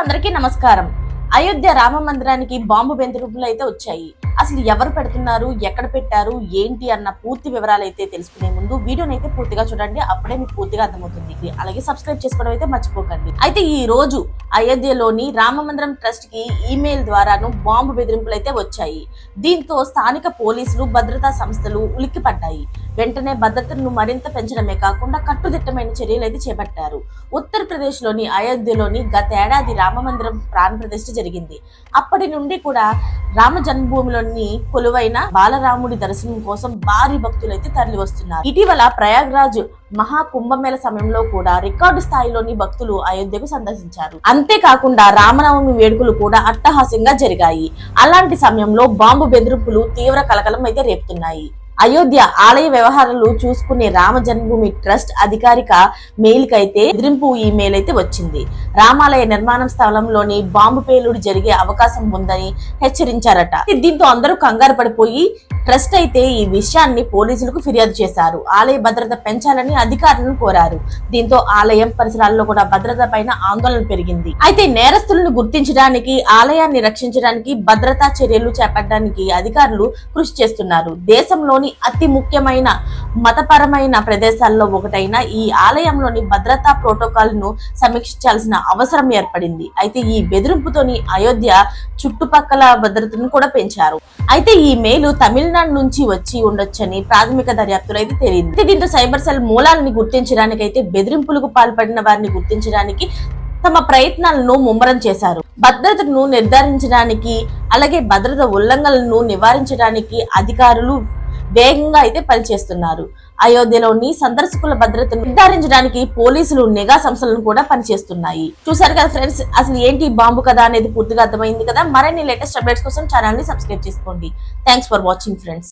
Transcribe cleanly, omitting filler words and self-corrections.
అందరికీ నమస్కారం. అయోధ్య రామ మందిరానికి బాంబు బెదిరింపులు అయితే వచ్చాయి. అసలు ఎవరు పెడుతున్నారు, ఎక్కడ పెట్టారు, ఏంటి అన్న పూర్తి వివరాలు అయితే తెలుసుకునే ముందు వీడియోని అయితే పూర్తిగా చూడండి. అప్పుడే మీకు పూర్తిగా అర్థమవుతుంది. అలాగే సబ్స్క్రైబ్ చేసుకోవడం అయితే మర్చిపోకండి. అయితే ఈ రోజు అయోధ్యలోని రామ మందిరం ట్రస్ట్ కి ఈమెయిల్ ద్వారాను బాంబు బెదిరింపులు అయితే వచ్చాయి. దీంతో స్థానిక పోలీసులు, భద్రతా సంస్థలు ఉలిక్కిపడ్డాయి. వెంటనే భద్రతను మరింత పెంచడమే కాకుండా కట్టుదిట్టమైన చర్యలు అయితే చేపట్టారు. ఉత్తరప్రదేశ్ లోని అయోధ్యలోని గతేడాది రామ మందిరం ప్రాణ ప్రతిష్ఠ జరిగింది. అప్పటి నుండి కూడా రామ జన్మభూమిలోని కొలువైన బాలరాముడి దర్శనం కోసం భారీ భక్తులు అయితే తరలి వస్తున్నారు. ఇటీవల ప్రయాగ్రాజ్ మహా కుంభమేళ సమయంలో కూడా రికార్డు స్థాయిలోని భక్తులు అయోధ్యకు సందర్శించారు. అంతేకాకుండా రామనవమి వేడుకలు కూడా అట్టహాస్యంగా జరిగాయి. అలాంటి సమయంలో బాంబు బెదిరింపులు తీవ్ర కలకలం అయితే రేపుతున్నాయి. అయోధ్య ఆలయ వ్యవహారాలు చూసుకునే రామ జన్మభూమి ట్రస్ట్ అధికారిక మెయిల్ కైతే బెదిరింపు ఈమెయిల్ అయితే వచ్చింది. రామాలయ నిర్మాణ స్థలంలోని బాంబు పేలుడు జరిగే అవకాశం ఉందని హెచ్చరించారట. దీంతో అందరూ కంగారు పడిపోయి ట్రస్ట్ అయితే ఈ విషయాన్ని పోలీసులకు ఫిర్యాదు చేశారు. ఆలయ భద్రత పెంచాలని అధికారులను కోరారు. దీంతో ఆలయం పరిసరాల్లో కూడా భద్రత పైన ఆందోళన పెరిగింది. అయితే నేరస్తులను గుర్తించడానికి, ఆలయాన్ని రక్షించడానికి భద్రతా చర్యలు చేపట్టడానికి అధికారులు కృషి చేస్తున్నారు. దేశంలోని అతి ముఖ్యమైన మతపరమైన ప్రదేశాల్లో ఒకటైన ఈ ఆలయంలోని భద్రతా ప్రోటోకాల్ ను సమీక్షించాల్సిన అవసరం ఏర్పడింది. అయితే ఈ బెదిరింపుతోని అయోధ్య చుట్టుపక్కల భద్రతను కూడా పెంచారు. అయితే ఈ మెయిల్ తమిళనాడు నుంచి వచ్చి ఉండొచ్చని ప్రాథమిక దర్యాప్తులో అయితే తేలింది. దీంతో సైబర్ సెల్ మూలాలను గుర్తించడానికి అయితే బెదిరింపులకు పాల్పడిన వారిని గుర్తించడానికి తమ ప్రయత్నాలను ముమ్మరం చేశారు. భద్రతను నిర్ధారించడానికి అలాగే భద్రత ఉల్లంఘనలను నివారించడానికి అధికారులు వేగంగా అయితే పనిచేస్తున్నారు. అయోధ్యలోని సందర్శకుల భద్రతను నిర్ధారించడానికి పోలీసులు నిఘా సంస్థలను కూడా పనిచేస్తున్నాయి. చూసారు కదా ఫ్రెండ్స్, అసలు ఏంటి బాంబు కదా అనేది పూర్తిగా అర్థమైంది కదా. మరిన్ని లేటెస్ట్ అప్డేట్స్ కోసం ఛానల్ ని సబ్స్క్రైబ్ చేసుకోండి. Thanks for watching friends.